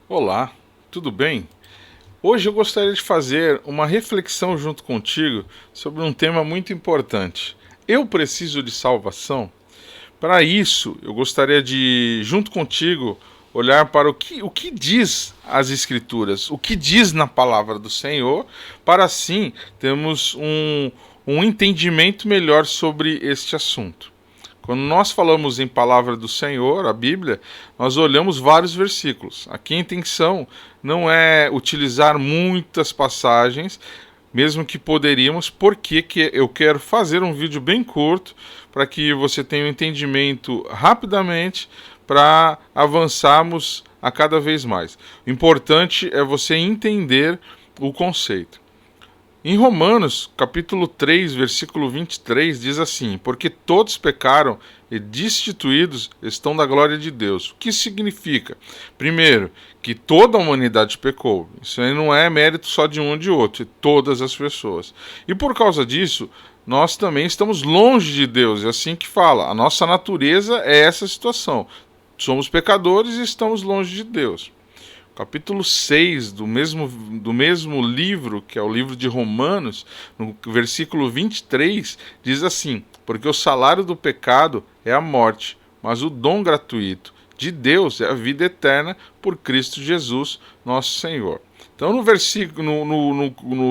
Olá, tudo bem? Hoje eu gostaria de fazer uma reflexão junto contigo sobre um tema muito importante. Eu preciso de salvação? Para isso, eu gostaria de, junto contigo, olhar para o que diz as Escrituras, o que diz na palavra do Senhor, para assim termos um entendimento melhor sobre este assunto. Quando nós falamos em palavra do Senhor, a Bíblia, nós olhamos vários versículos. Aqui a intenção não é utilizar muitas passagens, mesmo que poderíamos, porque que eu quero fazer um vídeo bem curto para que você tenha um entendimento rapidamente para avançarmos a cada vez mais. O importante é você entender o conceito. Em Romanos, capítulo 3, versículo 23, diz assim: Porque todos pecaram e destituídos estão da glória de Deus. O que significa? Primeiro, que toda a humanidade pecou. Isso aí não é mérito só de um ou de outro, de todas as pessoas. E por causa disso, nós também estamos longe de Deus. É assim que fala. A nossa natureza é essa situação. Somos pecadores e estamos longe de Deus. Capítulo 6 do mesmo livro, que é o livro de Romanos, no versículo 23, diz assim: Porque o salário do pecado é a morte, mas o dom gratuito de Deus é a vida eterna por Cristo Jesus, nosso Senhor. Então, no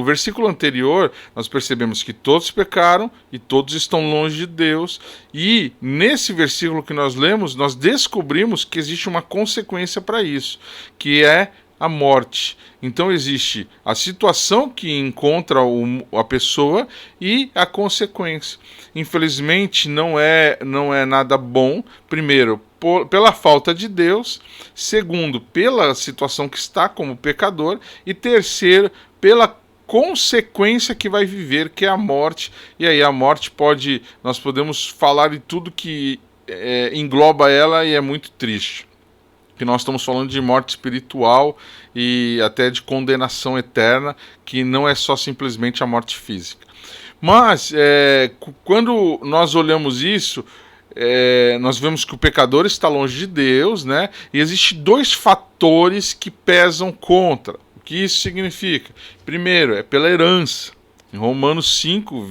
versículo anterior, nós percebemos que todos pecaram e todos estão longe de Deus. E nesse versículo que nós lemos, nós descobrimos que existe uma consequência para isso, que é a morte. Então existe a situação que encontra a pessoa e a consequência. Infelizmente não é nada bom. Primeiro, pela falta de Deus. Segundo, pela situação que está como pecador. E terceiro, pela consequência que vai viver, que é a morte. E aí a morte nós podemos falar de tudo que engloba ela e é muito triste. Que nós estamos falando de morte espiritual e até de condenação eterna, que não é só simplesmente a morte física. Mas, quando nós olhamos isso, nós vemos que o pecador está longe de Deus, né? E existem dois fatores que pesam contra. O que isso significa? Primeiro, é pela herança. Em Romanos 5,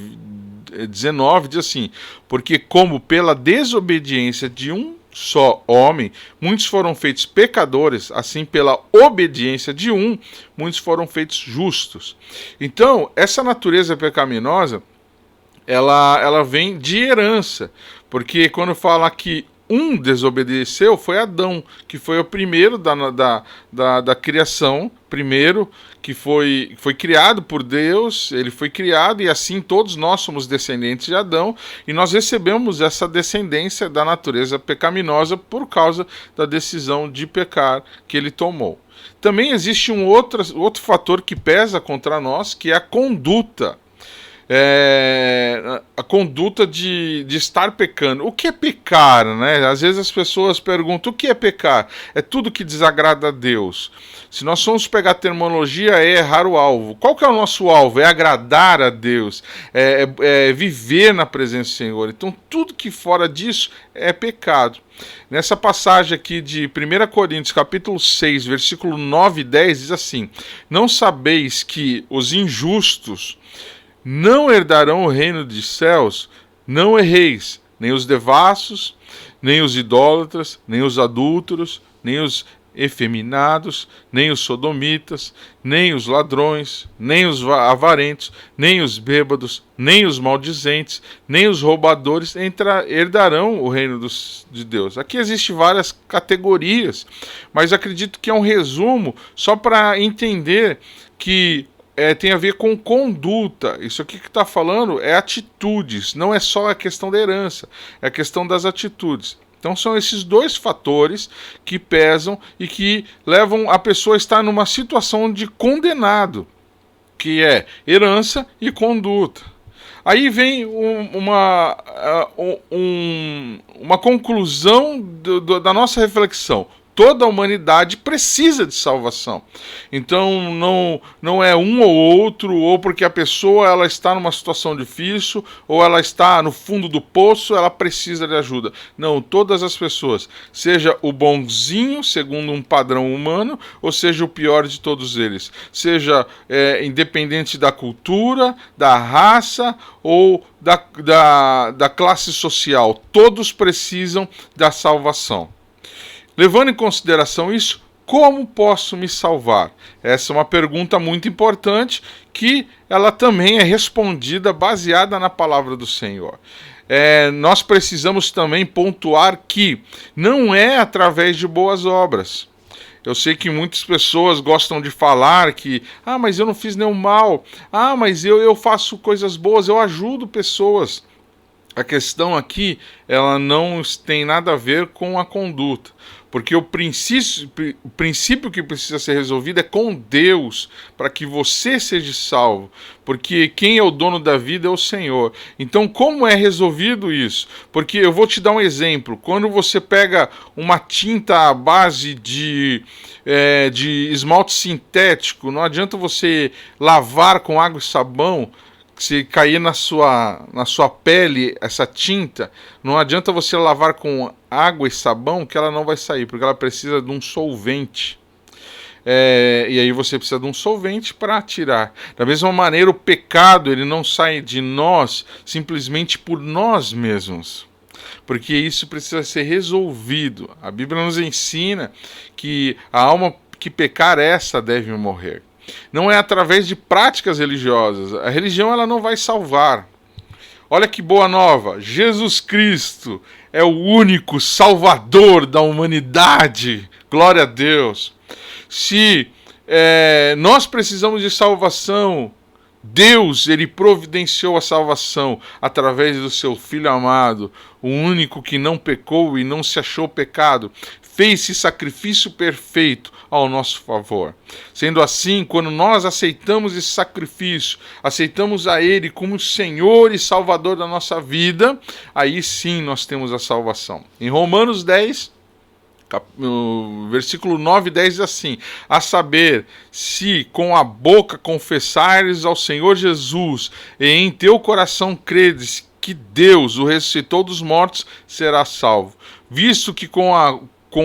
19 diz assim: Porque como pela desobediência de um só homem, muitos foram feitos pecadores, assim pela obediência de um, muitos foram feitos justos. Então, essa natureza pecaminosa, ela vem de herança, porque quando fala que um desobedeceu, foi Adão, que foi o primeiro da criação, primeiro que foi criado por Deus, ele foi criado e assim todos nós somos descendentes de Adão e nós recebemos essa descendência da natureza pecaminosa por causa da decisão de pecar que ele tomou. Também existe um outro fator que pesa contra nós, que é a conduta. A conduta de estar pecando. O que é pecar, né? Às vezes as pessoas perguntam: o que é pecar? É tudo que desagrada a Deus. Se nós formos pegar a terminologia, é errar o alvo. Qual que é o nosso alvo? É agradar a Deus, é viver na presença do Senhor. Então tudo que fora disso é pecado. Nessa passagem aqui de 1 Coríntios capítulo 6, versículo 9 e 10 diz assim: Não sabeis que os injustos não herdarão o reino dos céus? Não erreis, nem os devassos, nem os idólatras, nem os adúlteros, nem os efeminados, nem os sodomitas, nem os ladrões, nem os avarentos, nem os bêbados, nem os maldizentes, nem os roubadores herdarão o reino de Deus. Aqui existem várias categorias, mas acredito que é um resumo só para entender que tem a ver com conduta. Isso aqui que está falando é atitudes, não é só a questão da herança, é a questão das atitudes. Então são esses dois fatores que pesam e que levam a pessoa a estar numa situação de condenado, que é herança e conduta. Aí vem uma conclusão da nossa reflexão. toda a humanidade precisa de salvação. Então não é um ou outro, ou porque a pessoa ela está numa situação difícil, ou ela está no fundo do poço, ela precisa de ajuda. Não, todas as pessoas, seja o bonzinho, segundo um padrão humano, ou seja o pior de todos eles. Seja independente da cultura, da raça ou da classe social. Todos precisam da salvação. Levando em consideração isso, como posso me salvar? Essa é uma pergunta muito importante que ela também é respondida baseada na palavra do Senhor. Nós precisamos também pontuar que não é através de boas obras. Eu sei que muitas pessoas gostam de falar que, mas eu não fiz nenhum mal, mas eu faço coisas boas, eu ajudo pessoas. A questão aqui, ela não tem nada a ver com a conduta, porque o princípio que precisa ser resolvido é com Deus, para que você seja salvo, porque quem é o dono da vida é o Senhor. Então, como é resolvido isso? Porque eu vou te dar um exemplo. Quando você pega uma tinta à base de esmalte sintético, não adianta você lavar com água e sabão. Se cair na sua pele essa tinta, não adianta você lavar com água e sabão, que ela não vai sair, porque ela precisa de um solvente. E aí você precisa de um solvente para tirar. Da mesma maneira, o pecado ele não sai de nós simplesmente por nós mesmos, porque isso precisa ser resolvido. A Bíblia nos ensina que a alma que pecar, essa deve morrer. Não é através de práticas religiosas. A religião ela não vai salvar. Olha que boa nova. Jesus Cristo é o único salvador da humanidade. Glória a Deus. Se nós precisamos de salvação, Deus ele providenciou a salvação através do seu Filho amado, o único que não pecou e não se achou pecado. Fez esse sacrifício perfeito ao nosso favor. Sendo assim, quando nós aceitamos esse sacrifício, aceitamos a Ele como Senhor e Salvador da nossa vida, aí sim nós temos a salvação. Em Romanos 10, no versículo 9 e 10 diz assim: a saber, se com a boca confessares ao Senhor Jesus e em teu coração credes que Deus o ressuscitou dos mortos, serás salvo. Visto que com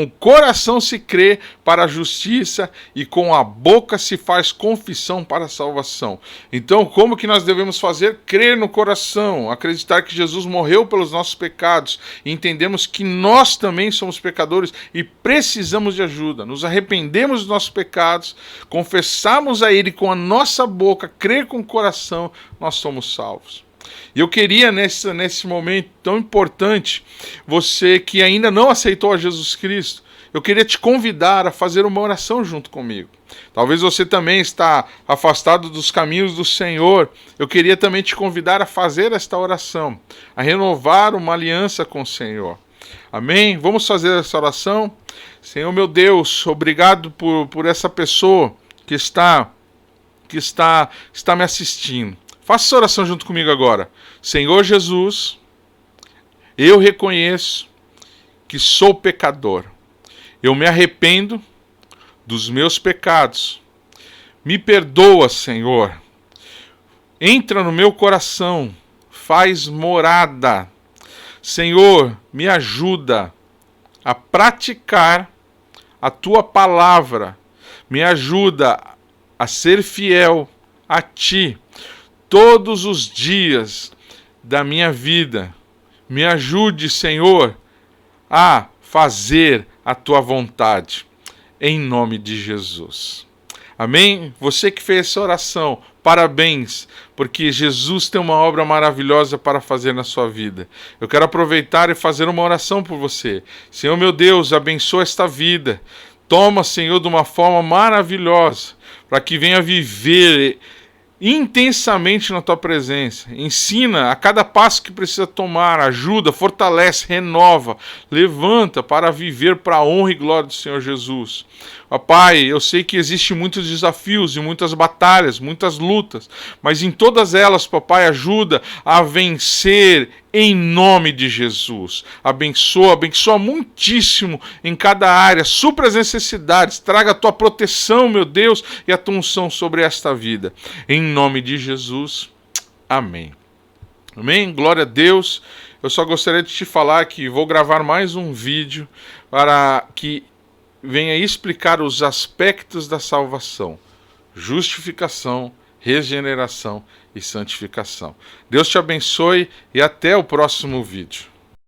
o coração se crê para a justiça e com a boca se faz confissão para a salvação. Então, como que nós devemos fazer? Crer no coração, acreditar que Jesus morreu pelos nossos pecados, e entendemos que nós também somos pecadores e precisamos de ajuda. Nos arrependemos dos nossos pecados, confessamos a Ele com a nossa boca, crer com o coração, nós somos salvos. E eu queria, nesse momento tão importante, você que ainda não aceitou a Jesus Cristo, eu queria te convidar a fazer uma oração junto comigo. Talvez você também está afastado dos caminhos do Senhor. Eu queria também te convidar a fazer esta oração, a renovar uma aliança com o Senhor. Amém? Vamos fazer essa oração? Senhor meu Deus, obrigado por essa pessoa que está me assistindo. Faça essa oração junto comigo agora. Senhor Jesus, eu reconheço que sou pecador. Eu me arrependo dos meus pecados. Me perdoa, Senhor. Entra no meu coração. Faz morada. Senhor, me ajuda a praticar a Tua palavra. Me ajuda a ser fiel a Ti todos os dias da minha vida. Me ajude, Senhor, a fazer a Tua vontade, em nome de Jesus. Amém? Você que fez essa oração, parabéns, porque Jesus tem uma obra maravilhosa para fazer na sua vida. Eu quero aproveitar e fazer uma oração por você. Senhor meu Deus, abençoa esta vida. Toma, Senhor, de uma forma maravilhosa, para que venha viver intensamente na Tua presença. Ensina a cada passo que precisa tomar, ajuda, fortalece, renova, levanta para viver para a honra e glória do Senhor Jesus. Pai, eu sei que existem muitos desafios e muitas batalhas, muitas lutas, mas em todas elas, papai, ajuda a vencer em nome de Jesus. Abençoa, abençoa muitíssimo em cada área, supra as necessidades, traga a tua proteção, meu Deus, e a tua unção sobre esta vida. Em nome de Jesus, amém. Amém? Glória a Deus. Eu só gostaria de te falar que vou gravar mais um vídeo para que venha explicar os aspectos da salvação: justificação, regeneração e santificação. Deus te abençoe e até o próximo vídeo.